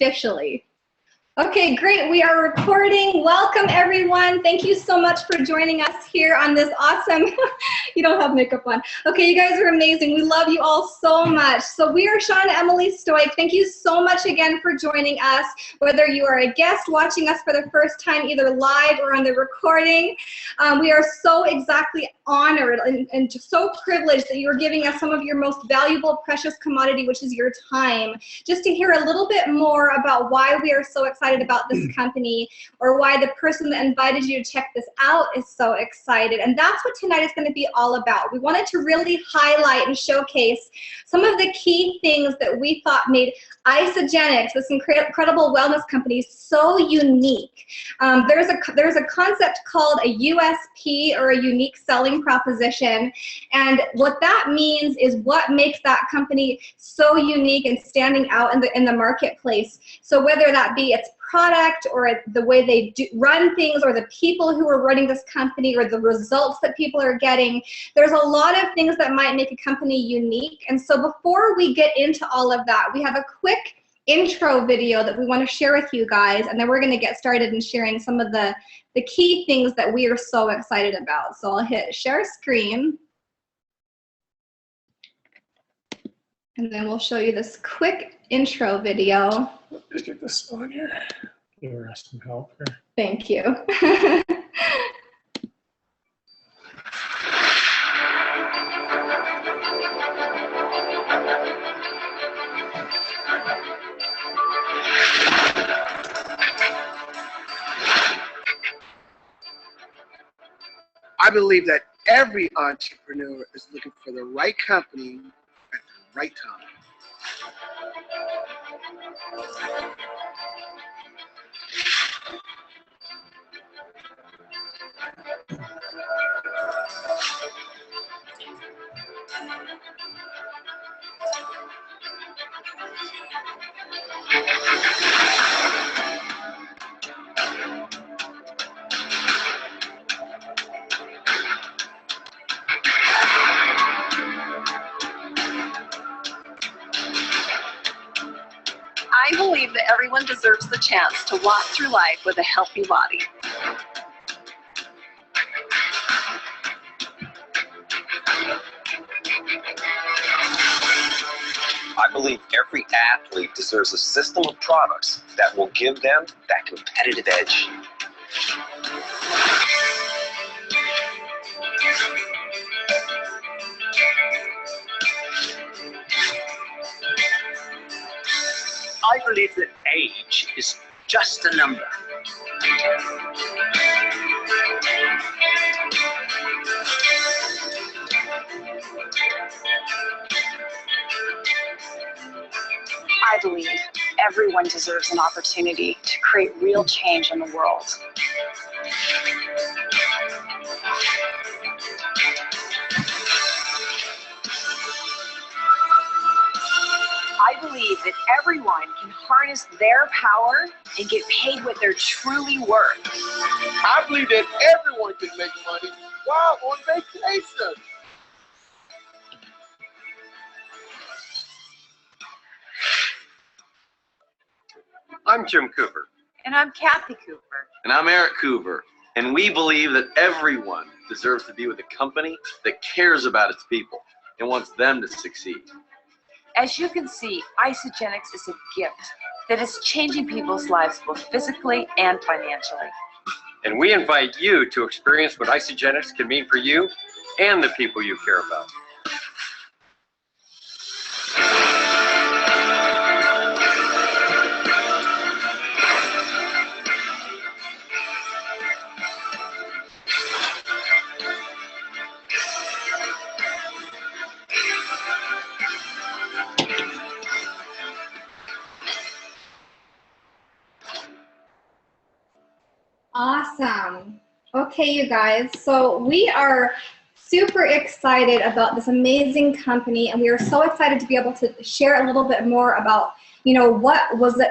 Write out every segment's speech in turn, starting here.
officially. Okay, great. We are recording. Welcome, everyone. Thank you so much for joining us here on this awesome, you don't have makeup on. Okay, you guys are amazing. We love you all so much. So we are Shawn and Emily Stoik. Thank you so much again for joining us, whether you are a guest watching us for the first time, either live or on the recording. We are so exactly honored and just so privileged that you're giving us some of your most valuable, precious commodity, which is your time, just to hear a little bit more about why we are so excited about this company, or why the person that invited you to check this out is so excited. And that's what tonight is going to be all about. We wanted to really highlight and showcase some of the key things that we thought made Isagenix, this incredible wellness company, so unique. There's a concept called a USP, or a unique selling proposition, and what that means is what makes that company so unique and standing out in the marketplace. So whether that be its product, or the way they run things, or the people who are running this company, or the results that people are getting, there's a lot of things that might make a company unique. And so before we get into all of that, we have a quick intro video that we want to share with you guys, and then we're going to get started in sharing some of the key things that we are so excited about. So I'll hit share screen, and then we'll show you this quick intro video. Just get this on here. Give her some help here. Thank you. I believe that every entrepreneur is looking for the right company at the right time. I believe that everyone deserves the chance to walk through life with a healthy body. I believe every athlete deserves a system of products that will give them that competitive edge. I believe that age is just a number. I believe everyone deserves an opportunity to create real change in the world. I believe that everyone can harness their power and get paid what they're truly worth. I believe that everyone can make money while on vacation. I'm Jim Cooper. And I'm Kathy Cooper. And I'm Eric Cooper. And we believe that everyone deserves to be with a company that cares about its people and wants them to succeed. As you can see, Isagenix is a gift that is changing people's lives both physically and financially. And we invite you to experience what Isagenix can mean for you and the people you care about. Awesome. Okay, you guys, so we are super excited about this amazing company, and we are so excited to be able to share a little bit more about, you know, what was it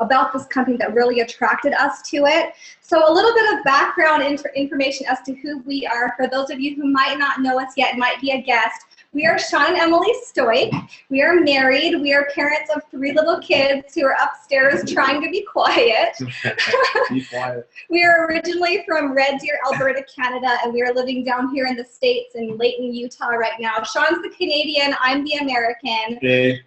about this company that really attracted us to it. So a little bit of background information as to who we are. For those of you who might not know us yet, might be a guest, We are Shawn and Emily Stoik. We are married. We are parents of 3 little kids who are upstairs trying to be quiet. Be quiet. We are originally from Red Deer, Alberta, Canada, and we are living down here in the States in Layton, Utah right now. Shawn's the Canadian, I'm the American. Hey.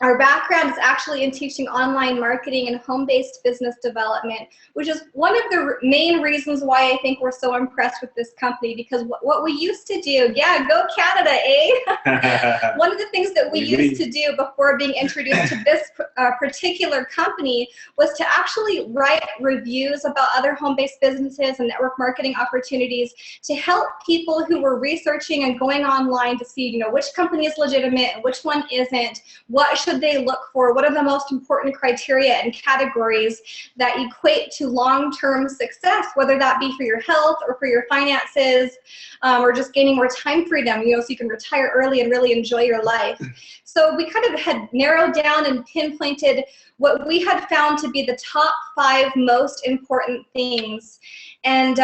Our background is actually in teaching online marketing and home-based business development, which is one of the main reasons why I think we're so impressed with this company, because what we used to do, yeah, go Canada, eh? One of the things that we used to do before being introduced to this particular company was to actually write reviews about other home-based businesses and network marketing opportunities to help people who were researching and going online to see, you know, which company is legitimate and which one isn't, what should they look for, what are the most important criteria and categories that equate to long-term success, whether that be for your health or for your finances, or just gaining more time freedom, you know, so you can retire early and really enjoy your life. So we kind of had narrowed down and pinpointed what we had found to be the top 5 most important things. And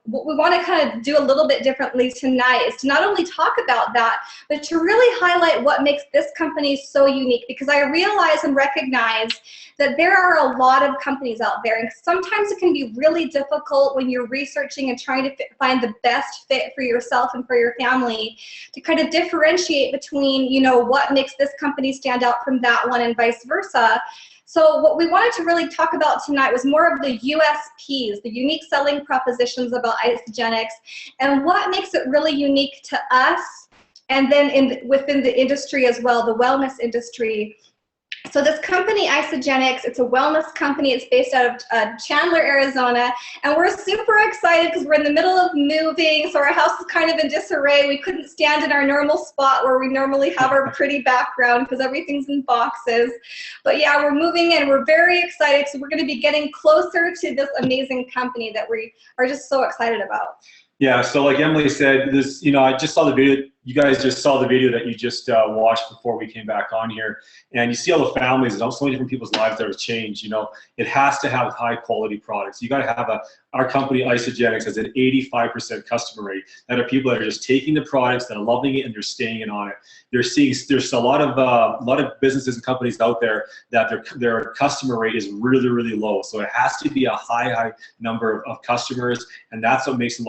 what we want to kind of do a little bit differently tonight is to not only talk about that, but to really highlight what makes this company so unique, because I realize and recognize that there are a lot of companies out there, and sometimes it can be really difficult when you're researching and trying to find the best fit for yourself and for your family to kind of differentiate between, you know, what makes this company stand out from that one and vice versa. So what we wanted to really talk about tonight was more of the USPs, the unique selling propositions about Isagenix, and what makes it really unique to us, and then within the industry as well, the wellness industry. So this company, Isagenix, it's a wellness company. It's based out of Chandler, Arizona, and we're super excited because we're in the middle of moving, so our house is kind of in disarray. We couldn't stand in our normal spot where we normally have our pretty background because everything's in boxes. But yeah, we're moving in. We're very excited, so we're going to be getting closer to this amazing company that we are just so excited about. Yeah, so like Emily said, this, you know, I just saw the video. You guys just saw the video that you just watched before we came back on here, and you see all the families and so many different people's lives that have changed. You know, it has to have high quality products. You got to have our company Isagenix has an 85% customer rate. That are people that are just taking the products, that are loving it, and they're staying in on it. There's a lot of businesses and companies out there that their customer rate is really, really low. So it has to be a high number of customers, and that's what makes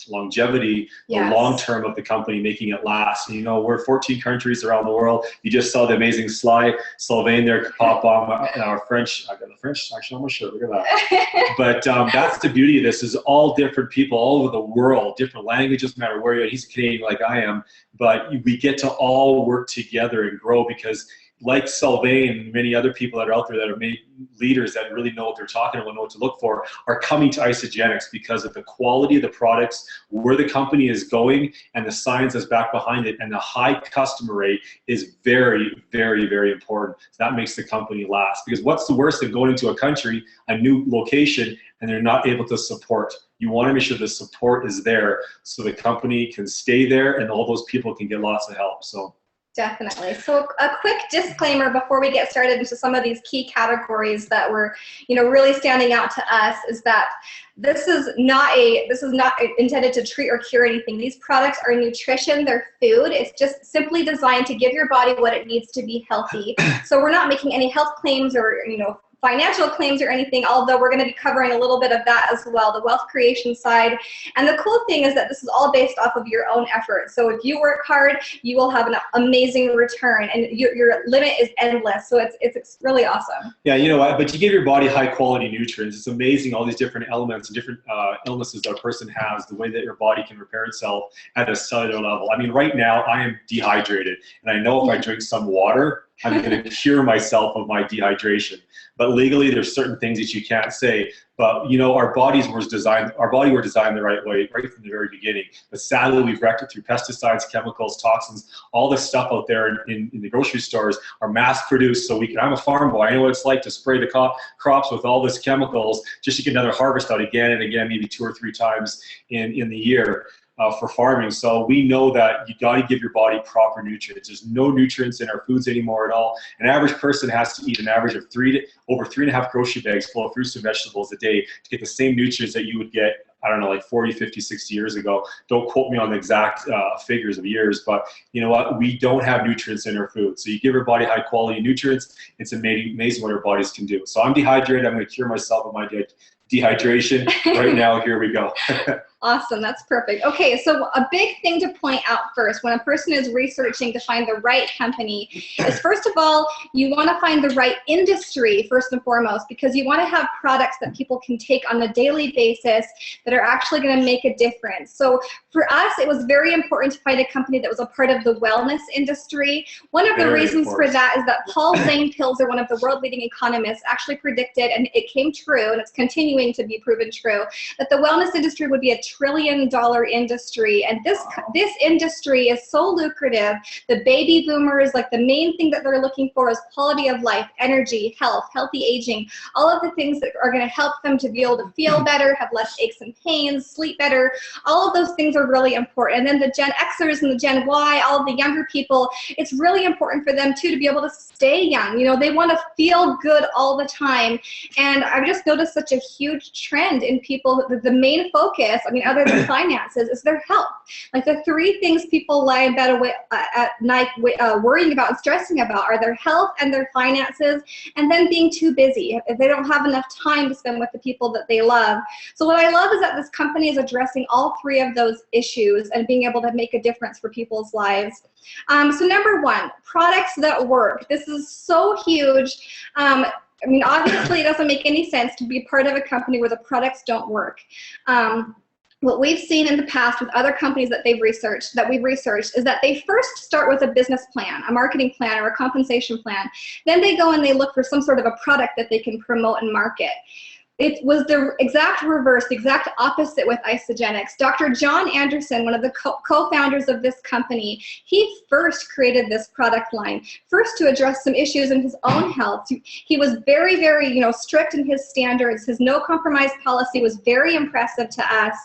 longevity, Yes. the long term of the company, making it last. And, you know, we're 14 countries around the world. You just saw the amazing Sylvain there pop on our French. I got the French actually on my shirt. Look at that. But that's the beauty of this, is all different people all over the world, different languages, no matter where you're. He's Canadian like I am, but we get to all work together and grow because, like Sylvain and many other people that are out there that are leaders that really know what they're talking about, know what to look for, are coming to Isagenix because of the quality of the products, where the company is going, and the science that's back behind it. And the high customer rate is very, very, very important. So that makes the company last. Because what's the worst than going into a country, a new location, and they're not able to support? You want to make sure the support is there so the company can stay there and all those people can get lots of help. So. Definitely. So a quick disclaimer before we get started into some of these key categories that were, you know, really standing out to us, is that this is not intended to treat or cure anything. These products are nutrition, they're food. It's just simply designed to give your body what it needs to be healthy. So we're not making any health claims or, you know, financial claims or anything, although we're going to be covering a little bit of that as well, the wealth creation side. And the cool thing is that this is all based off of your own effort. So if you work hard, you will have an amazing return, and your limit is endless. So it's really awesome. Yeah, you know what, but you give your body high quality nutrients. It's amazing, all these different elements and different illnesses that a person has, the way that your body can repair itself at a cellular level. I mean, right now I am dehydrated, and I know if I drink some water, I'm going to cure myself of my dehydration. But legally, there's certain things that you can't say. But, you know, our body were designed the right way right from the very beginning. But sadly, we've wrecked it through pesticides, chemicals, toxins. All this stuff out there in the grocery stores are mass produced. So I'm a farm boy. I know what it's like to spray the crops with all this chemicals just to get another harvest out again and again, maybe 2 or 3 times in the year. For farming. So we know that you got to give your body proper nutrients. There's no nutrients in our foods anymore at all. An average person has to eat an average of over 3.5 grocery bags full of fruits and vegetables a day to get the same nutrients that you would get I don't know, like 40, 50, 60 years ago. Don't quote me on the exact figures of years, but you know what? We don't have nutrients in our food. So you give our body high quality nutrients, it's amazing what our bodies can do. So I'm dehydrated. I'm going to cure myself of my dehydration right now. Here we go. Awesome, that's perfect. Okay, so a big thing to point out first when a person is researching to find the right company is, first of all, you want to find the right industry first and foremost, because you want to have products that people can take on a daily basis that are actually going to make a difference. So for us, it was very important to find a company that was a part of the wellness industry. One of the reasons for that is that Paul Zane-Pilzer, one of the world-leading economists, actually predicted, and it came true, and it's continuing to be proven true, that the wellness industry would be a $1 trillion industry, and this industry is so lucrative. The baby boomers, like the main thing that they're looking for is quality of life, energy, health, healthy aging, all of the things that are going to help them to be able to feel better, have less aches and pains, sleep better. All of those things are really important. And then the Gen Xers and the Gen Y, all of the younger people, it's really important for them too to be able to stay young. You know, they want to feel good all the time. And I've just noticed such a huge trend in people. The main focus, I mean, other than finances, is their health. Like the 3 things people lie in bed at night worrying about and stressing about are their health and their finances, and then being too busy. If they don't have enough time to spend with the people that they love. So what I love is that this company is addressing all 3 of those issues and being able to make a difference for people's lives. So number 1, products that work. This is so huge. I mean, obviously, it doesn't make any sense to be part of a company where the products don't work. What we've seen in the past with other companies that we've researched, is that they first start with a business plan, a marketing plan, or a compensation plan. Then they go and they look for some sort of a product that they can promote and market. It was the exact reverse, the exact opposite with Isagenix. Dr. John Anderson, one of the co-founders of this company, he first created this product line, first to address some issues in his own health. He was very, very, strict in his standards. His no compromise policy was very impressive to us.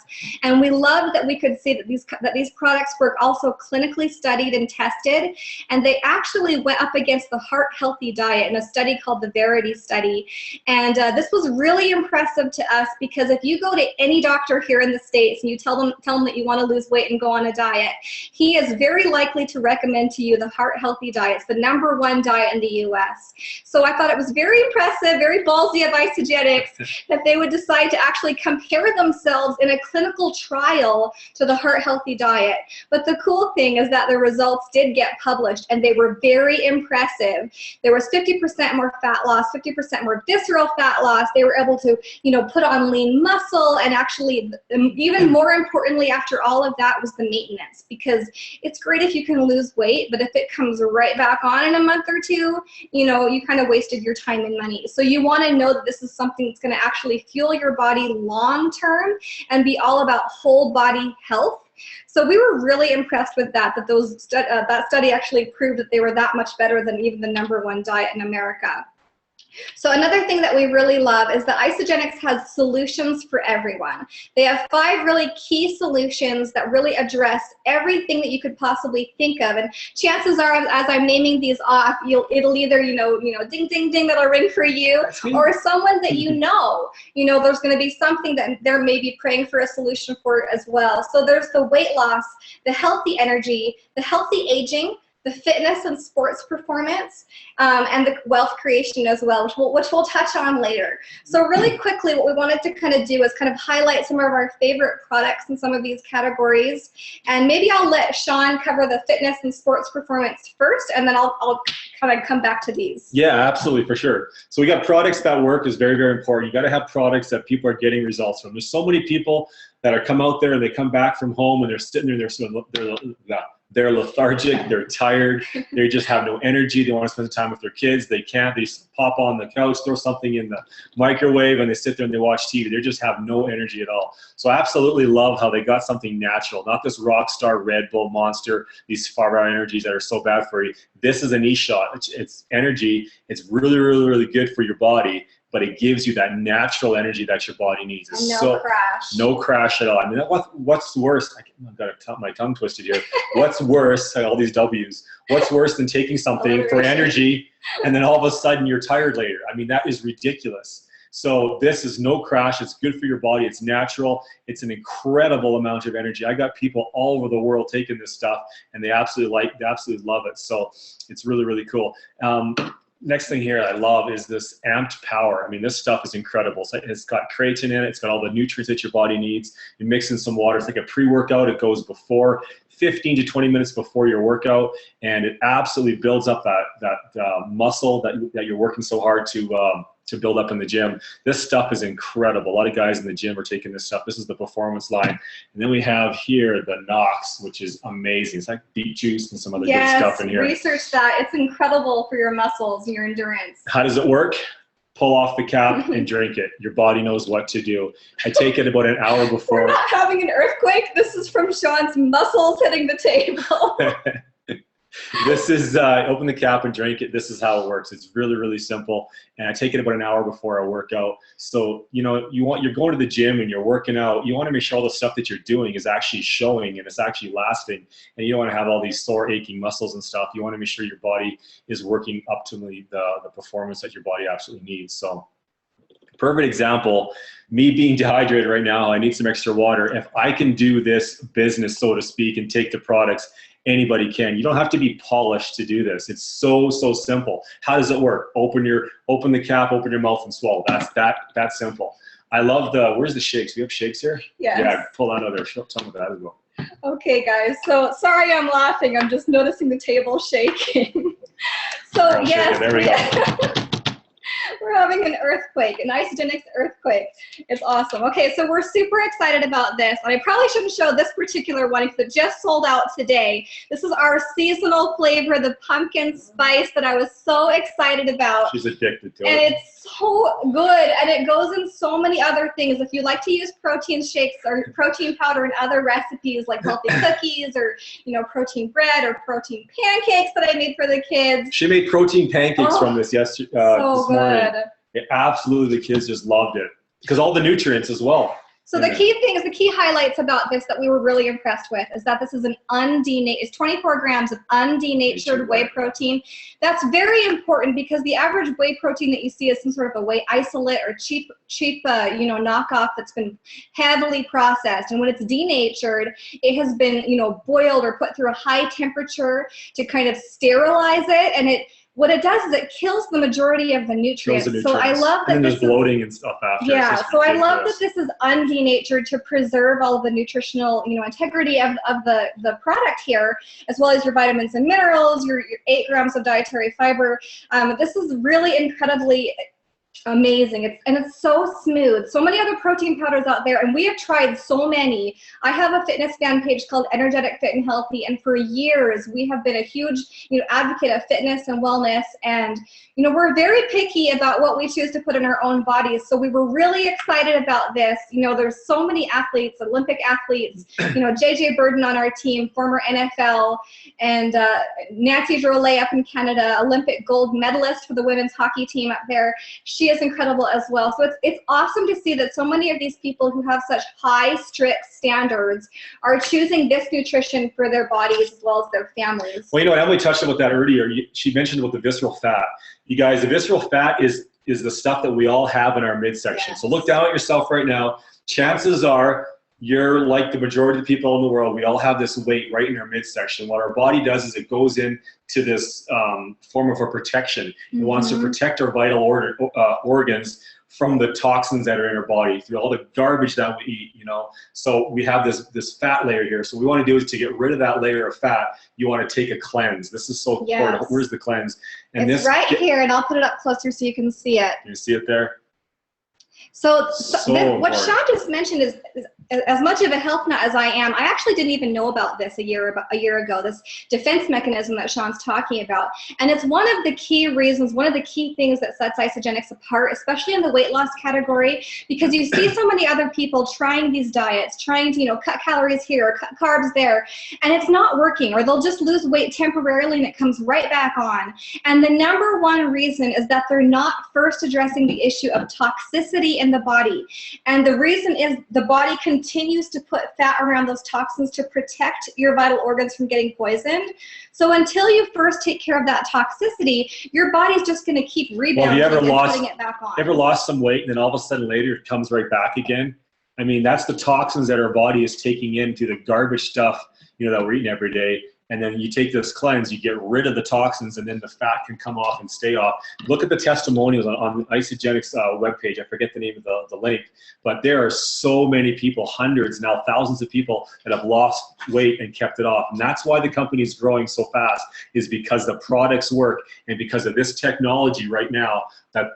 And we loved that we could see that these products were also clinically studied and tested. And they actually went up against the heart healthy diet in a study called the Verity study. And this was really impressive to us, because if you go to any doctor here in the States and you tell them that you want to lose weight and go on a diet, he is very likely to recommend to you the heart healthy diet. It's the #1 diet in the US. So I thought it was very impressive, very ballsy of Isagenix that they would decide to actually compare themselves in a clinical trial to the heart healthy diet. But the cool thing is that the results did get published, and they were very impressive. There was 50% more fat loss, 50% more visceral fat loss. They were able to put on lean muscle, and actually, even more importantly, after all of that was the maintenance, because it's great if you can lose weight, but if it comes right back on in a month or 2, you kind of wasted your time and money. So you want to know that this is something that's going to actually fuel your body long term and be all about whole body health. So we were really impressed with that study actually proved that they were that much better than even the #1 diet in America. So another thing that we really love is that Isagenix has solutions for everyone. They have 5 really key solutions that really address everything that you could possibly think of. And chances are, as I'm naming these off, it'll either, ding, ding, ding, that'll ring for you, or someone that there's going to be something that they're maybe praying for a solution for as well. So there's the weight loss, the healthy energy, the healthy aging, the fitness and sports performance, and the wealth creation as well, which we'll touch on later. So really quickly, what we wanted to kind of do is kind of highlight some of our favorite products in some of these categories. And maybe I'll let Shawn cover the fitness and sports performance first, and then I'll kind of come back to these. Yeah, absolutely, for sure. So we got products that work is very, very important. You got to have products that people are getting results from. There's so many people that are come out there and they come back from home and they're sitting there and they're lethargic, they're tired, they just have no energy, they want to spend time with their kids, they can't, they just pop on the couch, throw something in the microwave, and they sit there and they watch TV. They just have no energy at all. So I absolutely love how they got something natural, not this Rockstar, Red Bull, Monster, these far-out energies that are so bad for you. This is an e-shot, it's energy, it's really, really, really good for your body, but it gives you that natural energy that your body needs. It's crash. No crash at all. I mean, what's worse? I've got my tongue twisted here. What's worse? All these W's. What's worse than taking something for energy and then all of a sudden you're tired later? I mean, that is ridiculous. So this is no crash. It's good for your body. It's natural. It's an incredible amount of energy. I got people all over the world taking this stuff, and they absolutely love it. So it's really, really cool. Next thing here I love is this amped power. I mean, this stuff is incredible. So it's got creatine in it. It's got all the nutrients that your body needs. You mix in some water. It's like a pre-workout. It goes before 15 to 20 minutes before your workout, and it absolutely builds up that muscle that you're working so hard to build up in the gym. This stuff is incredible. A lot of guys in the gym are taking this stuff. This is the performance line. And then we have here the Nox, which is amazing. It's like beet juice and some other good stuff in here. Research that. It's incredible for your muscles and your endurance. How does it work? Pull off the cap and drink it. Your body knows what to do. I take it about an hour before. We're not having an earthquake. This is from Shawn's muscles hitting the table. This is, open the cap and drink it. This is how it works. It's really, really simple. And I take it about an hour before I work out. So, you know, you're going to the gym and you're working out. You want to make sure all the stuff that you're doing is actually showing and it's actually lasting. And you don't want to have all these sore, aching muscles and stuff. You want to make sure your body is working optimally the performance that your body absolutely needs. So, perfect example, me being dehydrated right now, I need some extra water. If I can do this business, so to speak, and take the products, anybody can. You don't have to be polished to do this. It's so simple. How does it work? Open the cap, open your mouth and swallow. That's simple. I love where's the shakes? We have shakes here? Yes. Yeah, pull that out there. Show some of that as well. Okay, guys. So sorry I'm laughing. I'm just noticing the table shaking. So yes. There we go. We're having an earthquake, an Isagenix earthquake. It's awesome. Okay, so we're super excited about this. And I probably shouldn't show this particular one because it just sold out today. This is our seasonal flavor, the pumpkin spice that I was so excited about. She's addicted to it. And it's so good. And it goes in so many other things. If you like to use protein shakes or protein powder in other recipes like healthy cookies or, you know, protein bread or protein pancakes that I made for the kids. She made protein pancakes from this this morning. Absolutely, the kids just loved it because all the nutrients as well. So the key highlights about this that we were really impressed with is that this is it's 24 grams of undenatured whey protein. That's very important because the average whey protein that you see is some sort of a whey isolate or cheap knockoff that's been heavily processed. And when it's denatured, it has been, boiled or put through a high temperature to kind of sterilize it, and what it does is it kills the majority of the nutrients. So I love that. And there's bloating and stuff after. Yeah, so I love that this is undenatured to preserve all of the nutritional, integrity of the product here, as well as your vitamins and minerals, your 8 grams of dietary fiber. This is really incredibly amazing. It's so smooth. So many other protein powders out there, and we have tried so many. I have a fitness fan page called Energetic Fit and Healthy, and for years we have been a huge advocate of fitness and wellness, and we're very picky about what we choose to put in our own bodies. So we were really excited about this. There's so many athletes, Olympic athletes, JJ Burden on our team, former NFL, and Nancy Drolet up in Canada, Olympic gold medalist for the women's hockey team up there. She is incredible as well. So it's awesome to see that so many of these people who have such high, strict standards are choosing this nutrition for their bodies as well as their families. Well, Emily touched about that earlier. She mentioned about the visceral fat. You guys, the visceral fat is the stuff that we all have in our midsection. Yes. So look down at yourself right now. Chances are you're like the majority of the people in the world. We all have this weight right in our midsection. What our body does is it goes into this form of a protection. It wants to protect our vital organs from the toxins that are in our body, through all the garbage that we eat, So we have this fat layer here. So what we want to do is to get rid of that layer of fat, you want to take a cleanse. This is so important. Where's the cleanse? And it's right here, and I'll put it up closer so you can see it. You see it there? So what Shawn just mentioned is as much of a health nut as I am, I actually didn't even know about this a year ago, this defense mechanism that Shawn's talking about. And it's one of the key reasons, one of the key things that sets Isagenix apart, especially in the weight loss category, because you see so many other people trying these diets, trying to, cut calories here, cut carbs there, and it's not working, or they'll just lose weight temporarily and it comes right back on. And the number one reason is that they're not first addressing the issue of toxicity in the body. And the reason is the body can continues to put fat around those toxins to protect your vital organs from getting poisoned. So until you first take care of that toxicity, your body's just going to keep rebounding and putting it back on. Ever lost some weight and then all of a sudden later it comes right back again? I mean, that's the toxins that our body is taking in through the garbage stuff, you know, that we're eating every day. And then you take this cleanse, you get rid of the toxins, and then the fat can come off and stay off. Look at the testimonials on the Isagenix webpage. I forget the name of the link, but there are so many people, hundreds, now thousands of people that have lost weight and kept it off. And that's why the company is growing so fast, is because the products work and because of this technology right now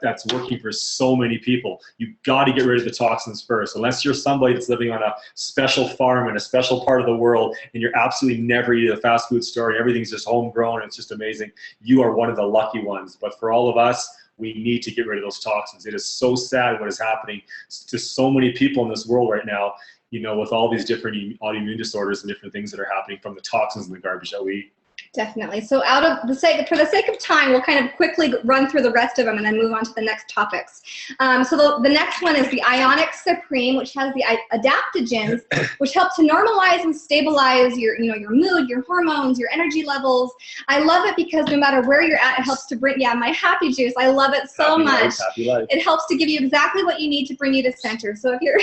that's working for so many people. You've got to get rid of the toxins first. Unless you're somebody that's living on a special farm in a special part of the world and you're absolutely never eating a fast food store and everything's just homegrown and it's just amazing, you are one of the lucky ones. But for all of us, we need to get rid of those toxins. It is so sad what is happening to so many people in this world right now, you know, with all these different autoimmune disorders and different things that are happening from the toxins and the garbage that we eat. Definitely. So for the sake of time, we'll kind of quickly run through the rest of them and then move on to the next topics. So the next one is the Ionic Supreme, which has the adaptogens, which help to normalize and stabilize your mood, your hormones, your energy levels. I love it because no matter where you're at, it helps to bring, my happy juice. I love it so much. Happy life. It helps to give you exactly what you need to bring you to center. So if you're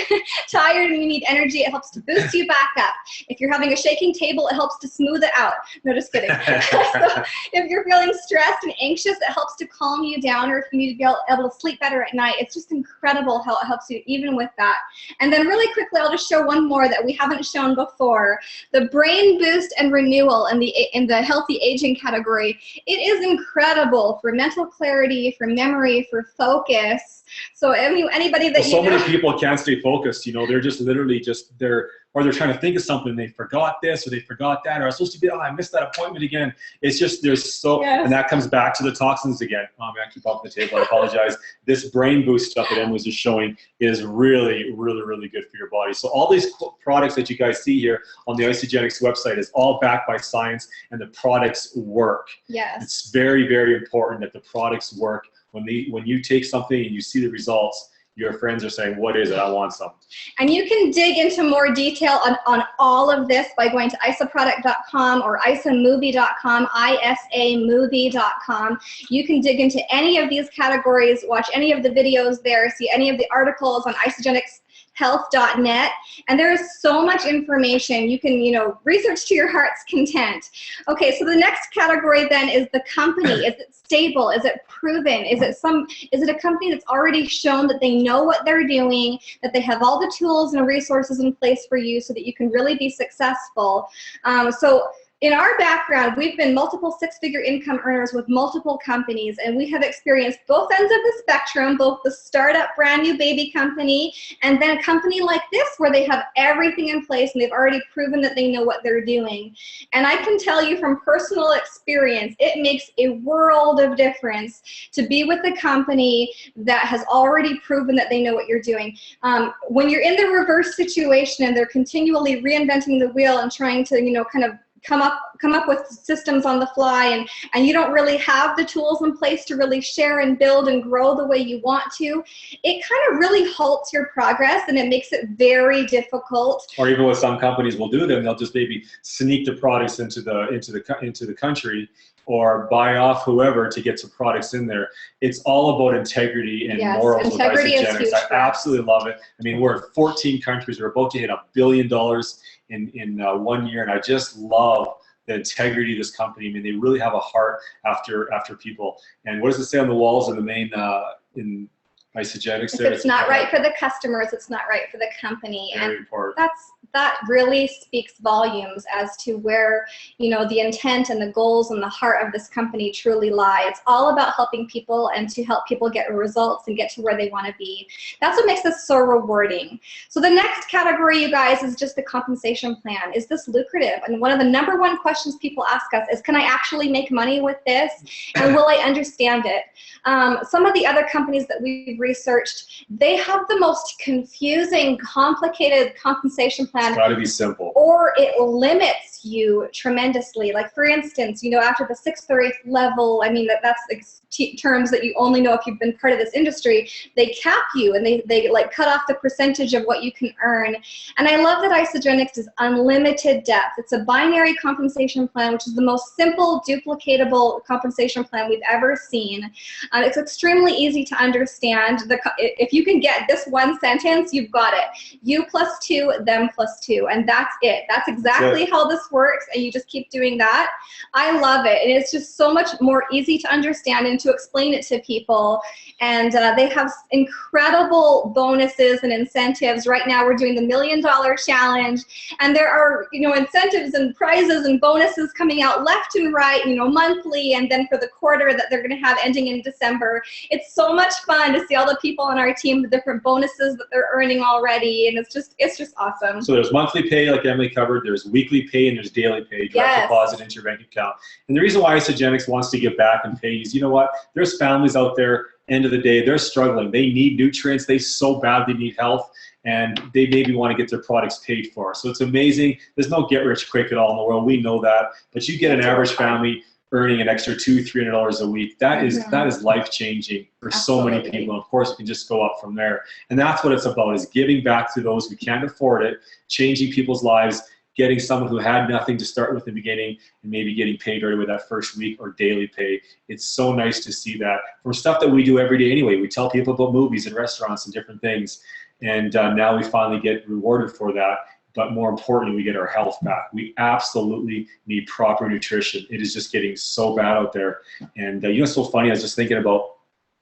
tired and you need energy, it helps to boost you back up. If you're having a shaking table, it helps to smooth it out. No, just kidding. So if you're feeling stressed and anxious, it helps to calm you down, or if you need to be able to sleep better at night, it's just incredible how it helps you even with that. And then really quickly, I'll just show one more that we haven't shown before. The Brain Boost and Renewal in the healthy aging category. It is incredible for mental clarity, for memory, for focus. So anybody that many people can't stay focused, you know, they're just literally they're trying to think of something, they forgot this or they forgot that, or I was supposed to be, I missed that appointment again. It's just, and that comes back to the toxins again. I keep off the table, I apologize. This brain boost stuff that Em was just showing is really, really, really good for your body. So all these products that you guys see here on the Isagenix website is all backed by science, and the products work. Yes. It's very, very important that the products work. When you take something and you see the results, your friends are saying, what is it? I want some. And you can dig into more detail on all of this by going to isaproduct.com or isamovie.com, isamovie.com. You can dig into any of these categories, watch any of the videos there, see any of the articles on isagenixhealth.net, and there is so much information. You can, research to your heart's content. Okay, so the next category then is the company. Is it stable? Is it proven? Is it a company that's already shown that they know what they're doing, that they have all the tools and resources in place for you so that you can really be successful? So in our background, we've been multiple six-figure income earners with multiple companies, and we have experienced both ends of the spectrum, both the startup brand new baby company and then a company like this where they have everything in place and they've already proven that they know what they're doing. And I can tell you from personal experience, it makes a world of difference to be with a company that has already proven that they know what you're doing. When you're in the reverse situation and they're continually reinventing the wheel and trying to, kind of come up with systems on the fly, and you don't really have the tools in place to really share and build and grow the way you want to, it kind of really halts your progress and it makes it very difficult. Or even what some companies will do, then they'll just maybe sneak the products into the country or buy off whoever to get some products in there. It's all about integrity and morals. Integrity is huge. I absolutely love it. I mean, we're in 14 countries. We're about to hit $1 billion in 1 year, and I just love the integrity of this company. I mean, they really have a heart after people. And what does it say on the walls in the main in Isagenix? If it's not right for the customers, it's not right for the company. Very and important. that really speaks volumes as to where the intent and the goals and the heart of this company truly lie. It's all about helping people and to help people get results and get to where they want to be. That's what makes this so rewarding. So the next category, you guys, is just the compensation plan. Is this lucrative? And one of the #1 questions people ask us is, can I actually make money with this? And will I understand it? Some of the other companies that we've researched, they have the most confusing, complicated compensation plan plan. It's got to be simple. Or it limits you tremendously. Like for instance, you know, after the 6th or 8th level, I mean, that's like terms that you only know if you've been part of this industry, they cap you and they like cut off the percentage of what you can earn. And I love that Isagenix is unlimited depth. It's a binary compensation plan, which is the most simple, duplicatable compensation plan we've ever seen. It's extremely easy to understand. If you can get this one sentence, you've got it. You plus 2, them plus 2, and that's it. That's exactly how this works, and you just keep doing that. I love it, and it's just so much more easy to understand and to explain it to people. And they have incredible bonuses and incentives. Right now we're doing the $1 Million Challenge, and there are, you know, incentives and prizes and bonuses coming out left and right, you know, monthly, and then for the quarter that they're going to have ending in December. It's so much fun to see all the people on our team, the different bonuses that they're earning already, and it's just awesome. So there's monthly pay, like Emily covered, there's weekly pay, and there's daily pay, direct deposit into your bank account. And the reason why Isagenix wants to give back and pay is, you know what, there's families out there, end of the day, they're struggling. They need nutrients, they so badly need health, and they maybe want to get their products paid for. So it's amazing. There's no get rich quick at all in the world, we know that, but you get an average family earning an extra $200-300 a week. That is life-changing for so many people. And of course, it can just go up from there. And that's what it's about, is giving back to those who can't afford it, changing people's lives, getting someone who had nothing to start with in the beginning and maybe getting paid right away that first week or daily pay. It's so nice to see that from stuff that we do every day anyway. We tell people about movies and restaurants and different things. And now we finally get rewarded for that. But more importantly, we get our health back. We absolutely need proper nutrition. It is just getting so bad out there. And you know what's so funny? I was just thinking about,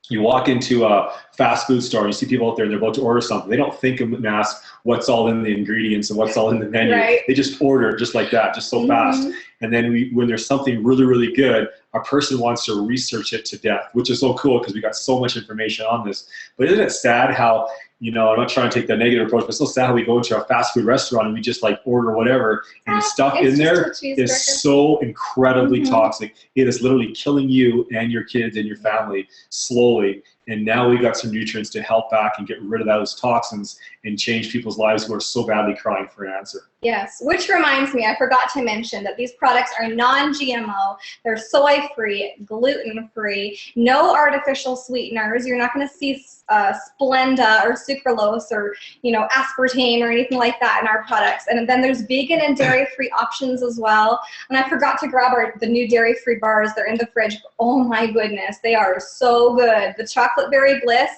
you walk into a fast food store and you see people out there and they're about to order something. They don't think and ask what's all in the ingredients and what's all in the menu. Right. They just order just like that, just so fast. And then when there's something really, really good, a person wants to research it to death, which is so cool because we got so much information on this. But isn't it sad how, you know, I'm not trying to take the negative approach, but it's so sad how we go into a fast food restaurant and we just like order whatever, and the stuff in there is so incredibly toxic. It is literally killing you and your kids and your family slowly. And now we got some nutrients to help back and get rid of those toxins and change people's lives who are so badly crying for an answer. Yes, which reminds me, I forgot to mention that these products are non-GMO, they're soy-free, gluten-free, no artificial sweeteners. You're not going to see Splenda or sucralose or, you know, aspartame or anything like that in our products. And then there's vegan and dairy-free options as well. And I forgot to grab the new dairy-free bars. They're in the fridge. Oh my goodness, they are so good. The chocolate berry bliss,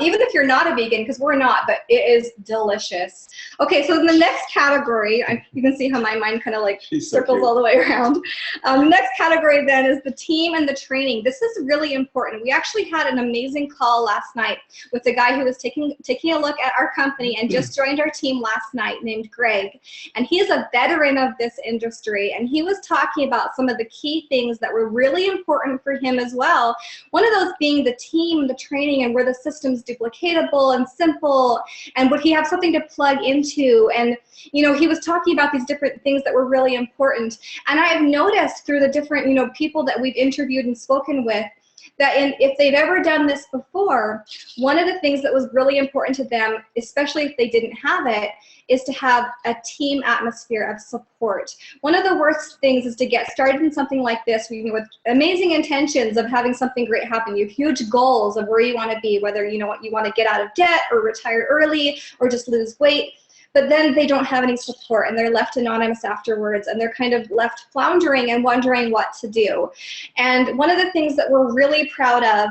even if you're not a vegan, because we're not, but it is delicious. Okay, so in the next category, you can see how my mind kind of like circles all the way around. The next category then is the team and the training. This is really important. We actually had an amazing call last night with a guy who was taking a look at our company and just joined our team last night, named Greg. And he's a veteran of this industry, and he was talking about some of the key things that were really important for him as well. One of those being the team, the training, and where the system's duplicatable and simple, and would he have something to plug into. And you know, he was talking about these different things that were really important. And I have noticed through the different, you know, people that we've interviewed and spoken with, that if they've ever done this before, one of the things that was really important to them, especially if they didn't have it, is to have a team atmosphere of support. One of the worst things is to get started in something like this with amazing intentions of having something great happen. You have huge goals of where you want to be, whether you know what you want to get out of debt or retire early or just lose weight. But then they don't have any support and they're left anonymous afterwards, and they're kind of left floundering and wondering what to do. And one of the things that we're really proud of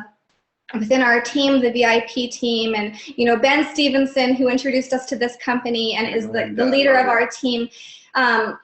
within our team, the VIP team, and you know, Ben Stevenson, who introduced us to this company and is the leader of our team,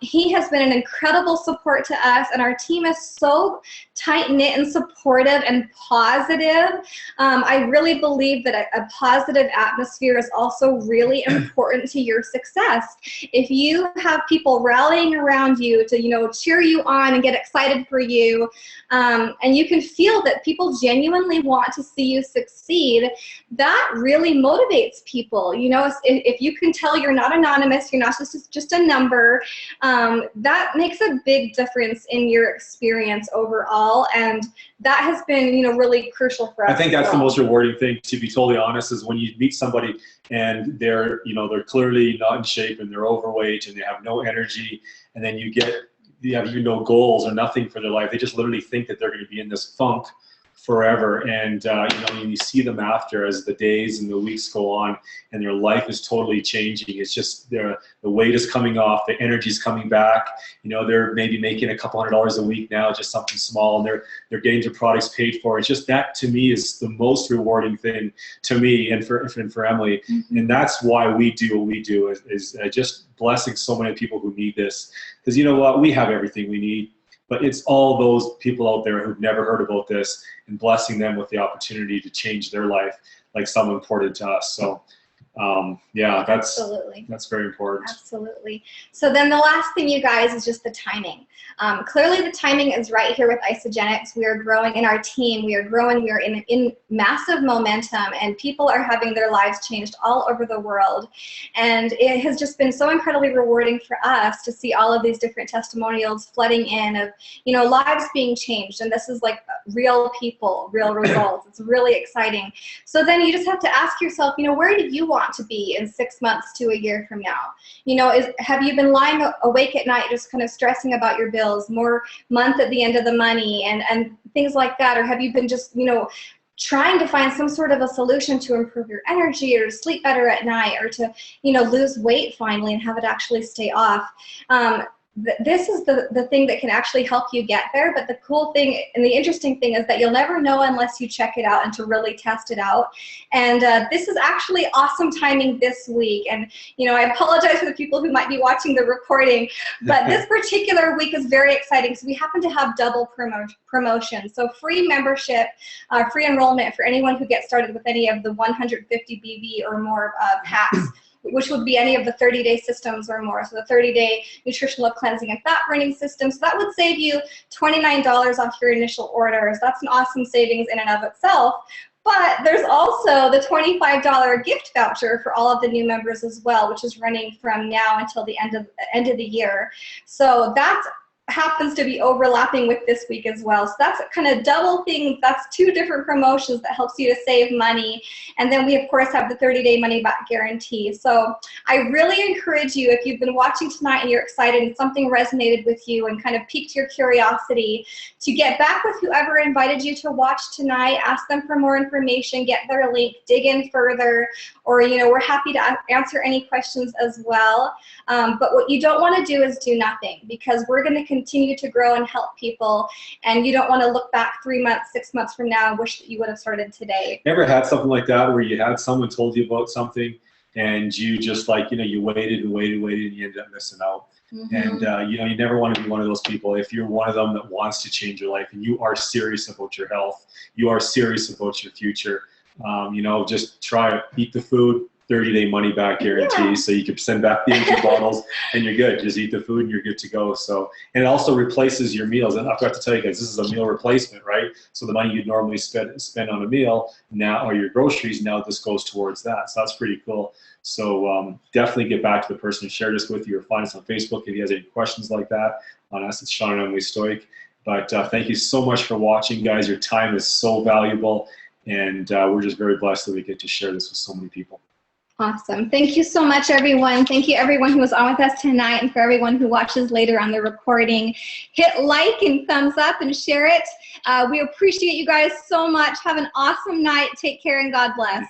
he has been an incredible support to us, and our team is so tight-knit and supportive and positive. I really believe that a positive atmosphere is also really important to your success. If you have people rallying around you to, you know, cheer you on and get excited for you, and you can feel that people genuinely want to see you succeed, that really motivates people. You know, if you can tell you're not anonymous, you're not just a number, year. That makes a big difference in your experience overall, and that has been, really crucial for us. I think that's the most rewarding thing, to be totally honest, is when you meet somebody and they're clearly not in shape and they're overweight and they have no energy, and then you have no goals or nothing for their life. They just literally think that they're going to be in this funk forever, and you see them after, as the days and the weeks go on, and their life is totally changing. It's just the weight is coming off, the energy is coming back. They're maybe making a couple $100s a week now, just something small, and they're getting their products paid for. It's just that, to me, is the most rewarding thing to me and for Emily. Mm-hmm. And that's why we do what we do, is just blessing so many people who need this. Because you know what, we have everything we need. But it's all those people out there who've never heard about this, and blessing them with the opportunity to change their life like someone important to us. So that's very important. Absolutely. So then the last thing, you guys, is just the timing. Clearly the timing is right here with Isagenix. We are growing in our team. We are growing. We are in massive momentum, and people are having their lives changed all over the world. And it has just been so incredibly rewarding for us to see all of these different testimonials flooding in of, lives being changed. And this is like real people, real results. It's really exciting. So then you just have to ask yourself, where do you want to be in 6 months to a year from now? Have you been lying awake at night just kind of stressing about your bills, more month at the end of the money, and things like that? Or have you been just, trying to find some sort of a solution to improve your energy, or to sleep better at night, or to, lose weight finally and have it actually stay off? This is the thing that can actually help you get there. But the cool thing and the interesting thing is that you'll never know unless you check it out and to really test it out. And this is actually awesome timing this week. And I apologize for the people who might be watching the recording, but this particular week is very exciting because we happen to have double promotion. So free membership, free enrollment for anyone who gets started with any of the 150 BV or more packs, which would be any of the 30-day systems or more. So the 30-day nutritional cleansing and fat burning system. So that would save you $29 off your initial orders. That's an awesome savings in and of itself. But there's also the $25 gift voucher for all of the new members as well, which is running from now until the end of the year. So that's happens to be overlapping with this week as well. So that's kind of double thing. That's two different promotions that helps you to save money. And then we of course have the 30-day money back guarantee. So I really encourage you, if you've been watching tonight and you're excited and something resonated with you and kind of piqued your curiosity, to get back with whoever invited you to watch tonight, ask them for more information, get their link, dig in further, or we're happy to answer any questions as well. But what you don't want to do is do nothing, because we're going to continue to grow and help people, and you don't want to look back 3 months, 6 months from now and wish that you would have started today. Ever had something like that where you had someone told you about something and you just you waited and waited and you ended up missing out? Mm-hmm. And you never want to be one of those people. If you're one of them that wants to change your life and you are serious about your health, you are serious about your future, just try it. Eat the food. 30-day money back guarantee. Yeah. So you can send back the empty bottles and you're good. Just eat the food and you're good to go. So, and it also replaces your meals. And I forgot to tell you guys, this is a meal replacement, right? So the money you'd normally spend on a meal now, or your groceries, now this goes towards that. So that's pretty cool. So definitely get back to the person who shared this with you, or find us on Facebook if he has any questions like that. On us, it's Shawn and Emily Stoik. But thank you so much for watching, guys. Your time is so valuable, and we're just very blessed that we get to share this with so many people. Awesome. Thank you so much, everyone. Thank you, everyone who was on with us tonight, and for everyone who watches later on the recording. Hit like and thumbs up and share it. We appreciate you guys so much. Have an awesome night. Take care and God bless.